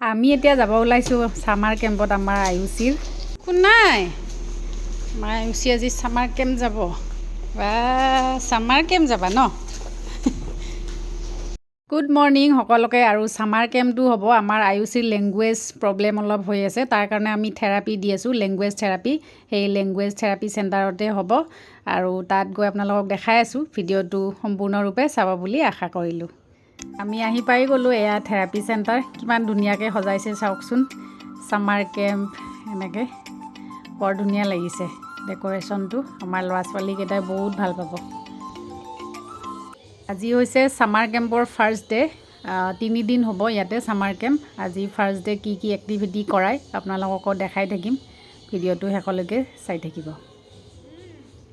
আমি এতিয়া যাব ওলাইছোঁ সামাৰ কেম্পত আমাৰ আয়ুষীৰ কোন নাই আমাৰ আয়ুষী আজি সামাৰ কেম্প যাব বা সামাৰ কেম্প যাবা ন গুড মৰ্নিং সকলোকে আৰু সামাৰ কেম্পটো হ'ব আমাৰ আয়ুষীৰ লেংগুৱেজ প্ৰব্লেম অলপ হৈ আছে তাৰ কাৰণে আমি থেৰাপি দি আছোঁ লেংগুৱেজ থেৰাপি সেই লেংগুৱেজ থেৰাপি চেণ্টাৰতে হ'ব আৰু তাত গৈ আপোনালোকক দেখাই আছোঁ ভিডিঅ'টো সম্পূৰ্ণৰূপে চাব বুলি আশা কৰিলোঁ আমি আহি পাই গ'লোঁ এয়া থেৰাপি চেণ্টাৰ কিমান ধুনীয়াকৈ সজাইছে চাওকচোন সামাৰ কেম্প এনেকৈ বৰ ধুনীয়া লাগিছে ডেক'ৰেশ্যনটো আমাৰ ল'ৰা ছোৱালীকেইটাই বহুত ভাল পাব আজি হৈছে সামাৰ কেম্পৰ ফাৰ্ষ্ট ডে 3 দিন হ'ব ইয়াতে সামাৰ কেম্প আজি ফাৰ্ষ্ট ডে কি এক্টিভিটি কৰায় আপোনালোকক দেখাই থাকিম ভিডিঅ'টো শেষলৈকে চাই থাকিব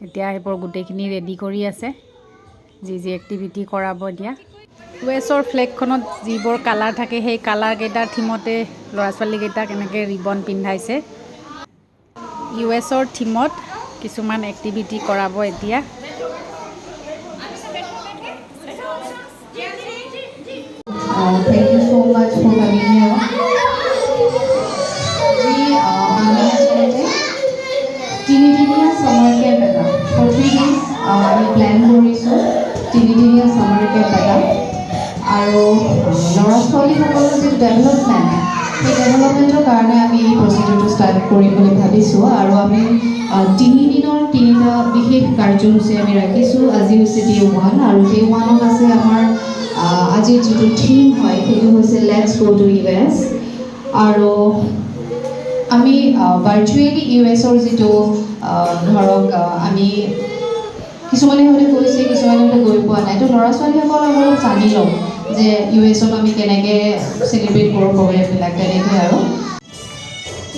এতিয়া সেইবোৰ গোটেইখিনি ৰেডি কৰি আছে যি এক্টিভিটি কৰাব এতিয়া ইউএছৰ ফ্লেগখনত যিবোৰ কালাৰ থাকে সেই কালাৰকেইটাৰ থিমতে ল'ৰা ছোৱালীকেইটাক এনেকৈ ৰিবন পিন্ধাইছে ইউএছৰ থিমত কিছুমান এক্টিভিটি কৰাব এতিয়া Thank you so much for coming here. আমি আসলে তিনিদিনীয়া সামাৰ কেম্প এটা for 3 days আমি প্ল্যান কৰিছোঁ তিনিদিনীয়া সামাৰ কেম্প এটা আৰু ল'ৰা ছোৱালীসকলৰ যি ডেভেলপমেণ্ট সেই ডেভেলপমেণ্টৰ কাৰণে আমি এই প্ৰচিডিউৰটো ষ্টাৰ্ট কৰিম বুলি ভাবিছোঁ আৰু আমি 3 দিনৰ 3টা বিশেষ কাৰ্যসূচী আমি ৰাখিছোঁ আজি হৈছে ডে 1 আৰু ডে 1ত আছে আমাৰ আজিৰ যিটো থিম হয় সেইটো হৈছে লেটছ গো টু ইউএছ আৰু আমি ভাৰ্চুৱেলি ইউএছৰ যিটো ধৰক আমি কিছুমানে হয়তো গৈছে কিছুমানে হয়তো গৈ পোৱা নাই তো ল'ৰা ছোৱালীসকলক অলপ জানি লওঁ যে ইউএছত আমি কেনেকৈ চেলিব্ৰেট কৰোঁ প্ৰগ্ৰেমবিলাক তেনেকৈ আৰু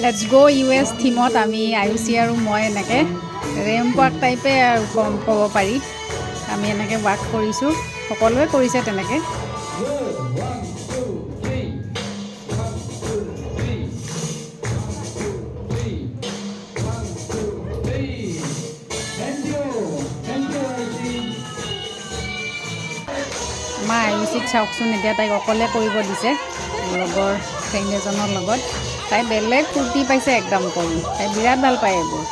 লেটছ গ' ইউএছ থিমত আমি আয়ুষী আৰু মই এনেকৈ ৰেম্প ৱাক টাইপে আৰু ক'ব পাৰি আমি এনেকৈ ৱাক কৰিছোঁ সকলোৱে কৰিছে তেনেকৈ আমাৰ আয়ুষীক চাওকচোন এতিয়া তাইক অকলে কৰিব দিছে লগৰ ফ্ৰেণ্ড এজনৰ লগত তাই বেলেগ ফূৰ্তি পাইছে একদম কৰি তাই বিৰাট ভাল পায় এইবোৰ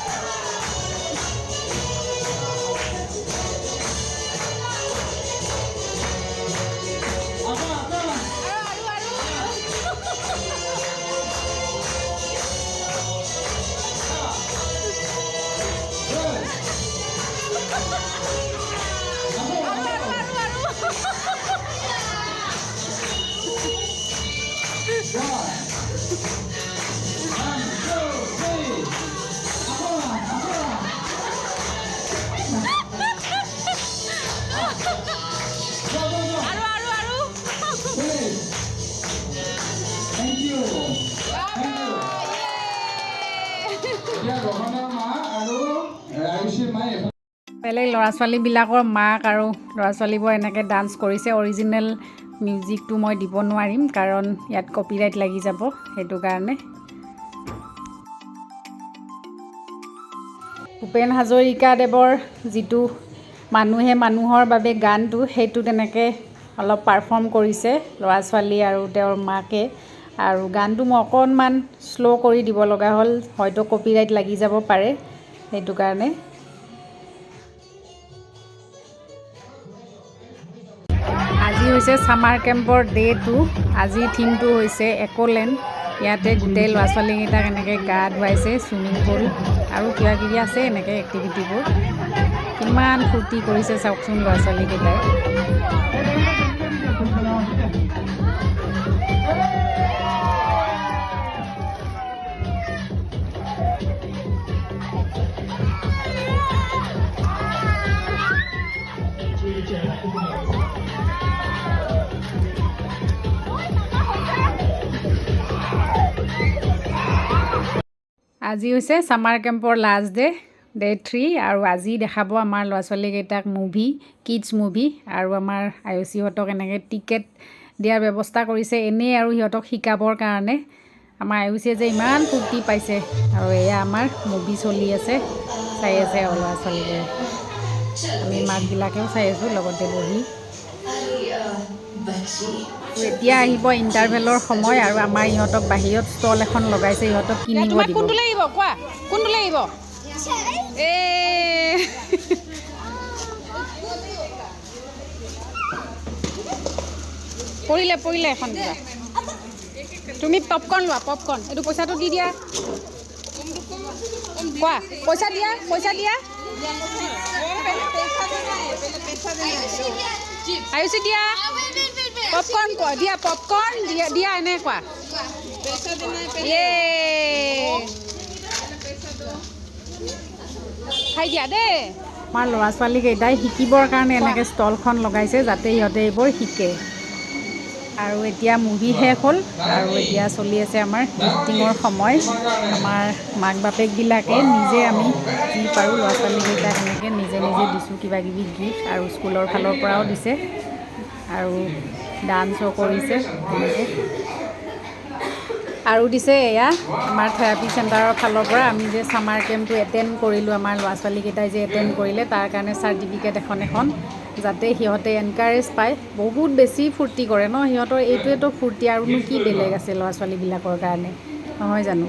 বেলেগ ল'ৰা ছোৱালীবিলাকৰ মাক আৰু ল'ৰা ছোৱালীবোৰ এনেকৈ ডান্স কৰিছে অৰিজিনেল মিউজিকটো মই দিব নোৱাৰিম কাৰণ ইয়াত কপিৰাইট লাগি যাব সেইটো কাৰণে ভূপেন হাজৰিকাদেৱৰ যিটো মানুহে মানুহৰ বাবে গানটো সেইটো তেনেকৈ অলপ পাৰফৰ্ম কৰিছে ল'ৰা ছোৱালী আৰু তেওঁৰ মাকে আৰু গানটো মই অকণমান শ্ল' কৰি দিব লগা হ'ল হয়তো কপিৰাইট লাগি যাব পাৰে সেইটো কাৰণে আজি হৈছে সামাৰ কেম্পৰ ডে 2 আজিৰ থিমটো হৈছে এক'লেণ্ড ইয়াতে গোটেই ল'ৰা ছোৱালীকেইটাক এনেকৈ গা ধুৱাইছে চুইমিং পুল আৰু কিবা কিবি আছে এনেকৈ এক্টিভিটিবোৰ কিমান ফূৰ্তি কৰিছে চাওকচোন ল'ৰা ছোৱালীকেইটাই আজি হৈছে সামাৰ কেম্পৰ লাষ্ট ডে 3 আৰু আজি দেখাব আমাৰ ল'ৰা ছোৱালীকেইটাক মুভি কিডছ মুভি আৰু আমাৰ আয়ুষীহঁতক এনেকৈ টিকেট দিয়াৰ ব্যৱস্থা কৰিছে এনেই আৰু সিহঁতক শিকাবৰ কাৰণে আমাৰ আয়ুষীয়ে যে ইমান ফূৰ্তি পাইছে আৰু এয়া আমাৰ মুভি চলি আছে চাই আছে আৰু ল'ৰা ছোৱালীবোৰে আমি মাকবিলাকেও চাই আছোঁ লগতে বহি এতিয়া আহিব ইণ্টাৰভেলৰ সময় আৰু আমাৰ ইহঁতক বাহিৰত ষ্টল এখন লগাইছে, ইহঁতক কিনিব দিব। কোনটো লাগিব কোৱা, কোনটো লাগিব? পৰিলে এখন কিবা। তুমি পপকৰ্ণ লোৱা, পপকৰ্ণ। এইটো পইচাটো দি দিয়া। কোৱা, পইচা দিয়া। আয়ুষি দিয়া পপকৰ্ণ, দিয়া পপকৰ্ণ দিয়া এনেকুৱা খাই দিয়া দেই। আমাৰ ল'ৰা ছোৱালীকেইটাই শিকিবৰ কাৰণে এনেকৈ ষ্টলখন লগাইছে যাতে সিহঁতে এইবোৰ শিকে। আৰু এতিয়া মুভি শেষ হ'ল আৰু এতিয়া চলি আছে আমাৰ গিফটিঙৰ সময়। আমাৰ মাক বাপেকবিলাকে নিজে আমি যি পাৰোঁ ল'ৰা ছোৱালীকেইটাক এনেকৈ নিজে দিছোঁ কিবা কিবি গিফ্ট, আৰু স্কুলৰ ফালৰ পৰাও দিছে আৰু ডান্সো কৰিছে তেনেকৈ। আৰু দিছে এয়া আমাৰ থেৰাপি চেণ্টাৰৰ ফালৰ পৰা আমি যে ছামাৰ কেম্পটো এটেণ্ড কৰিলোঁ, আমাৰ ল'ৰা ছোৱালীকেইটাই যে এটেণ্ড কৰিলে তাৰ কাৰণে চাৰ্টিফিকেট এখন যাতে সিহঁতে এনকাৰেজ পায়। বহুত বেছি ফূৰ্তি কৰে ন সিহঁতৰ, এইটোৱেতো ফূৰ্তি আৰুনো কি বেলেগ আছে ল'ৰা ছোৱালীবিলাকৰ কাৰণে, নহয় জানো?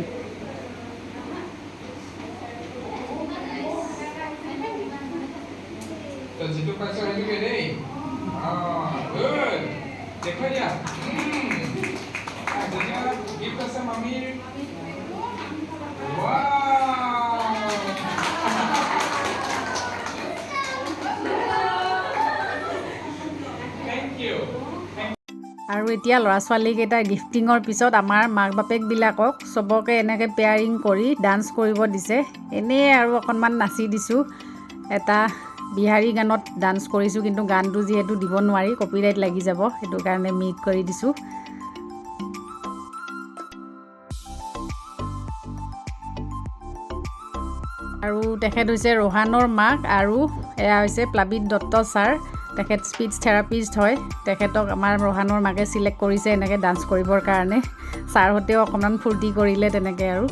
আৰু এতিয়া ল'ৰা ছোৱালীকেইটাৰ গিফটিঙৰ পিছত আমাৰ মাক বাপেকবিলাকক চবকে এনেকৈ পেয়াৰিং কৰি ডান্স কৰিব দিছে। এনেই আৰু অকণমান নাচি দিছোঁ, এটা বিহাৰী গানত ডান্স কৰিছোঁ, কিন্তু গানটো যিহেতু দিব নোৱাৰি, কপিৰাইট লাগি যাব, সেইটো কাৰণে মিউট কৰি দিছোঁ। আৰু তেখেত হৈছে ৰোহানৰ মাক, আৰু এয়া হৈছে প্লাবিত দত্ত ছাৰ, তেখেত স্পীচ থেৰাপিষ্ট হয়। তেখেতক আমাৰ ৰোহানৰ মাকে চিলেক্ট কৰিছে এনেকৈ ডান্স কৰিবৰ কাৰণে। ছাৰহঁতেও অকণমান ফূৰ্তি কৰিলে তেনেকৈ আৰু।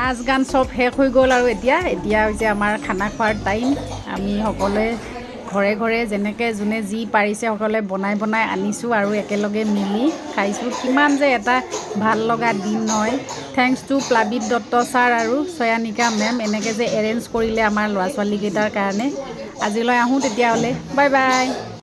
নাচ গান চব শেষ হৈ গ'ল আৰু এতিয়া হৈছে আমাৰ খানা খোৱাৰ টাইম। আমি সকলোৱে ঘৰে ঘৰে যেনেকৈ যোনে যি পাৰিছে সকলোৱে বনাই আনিছোঁ আৰু একেলগে মিলি খাইছোঁ। কিমান যে এটা ভাল লগা দিন হয়। থেংকছ টু প্লাবিত দত্ত ছাৰ আৰু ছয়ানিকা মেম, এনেকৈ যে এৰেঞ্জ কৰিলে আমাৰ ল'ৰা ছোৱালীকেইটাৰ কাৰণে। আজিলৈ আহোঁ তেতিয়াহ'লে, বাই বাই।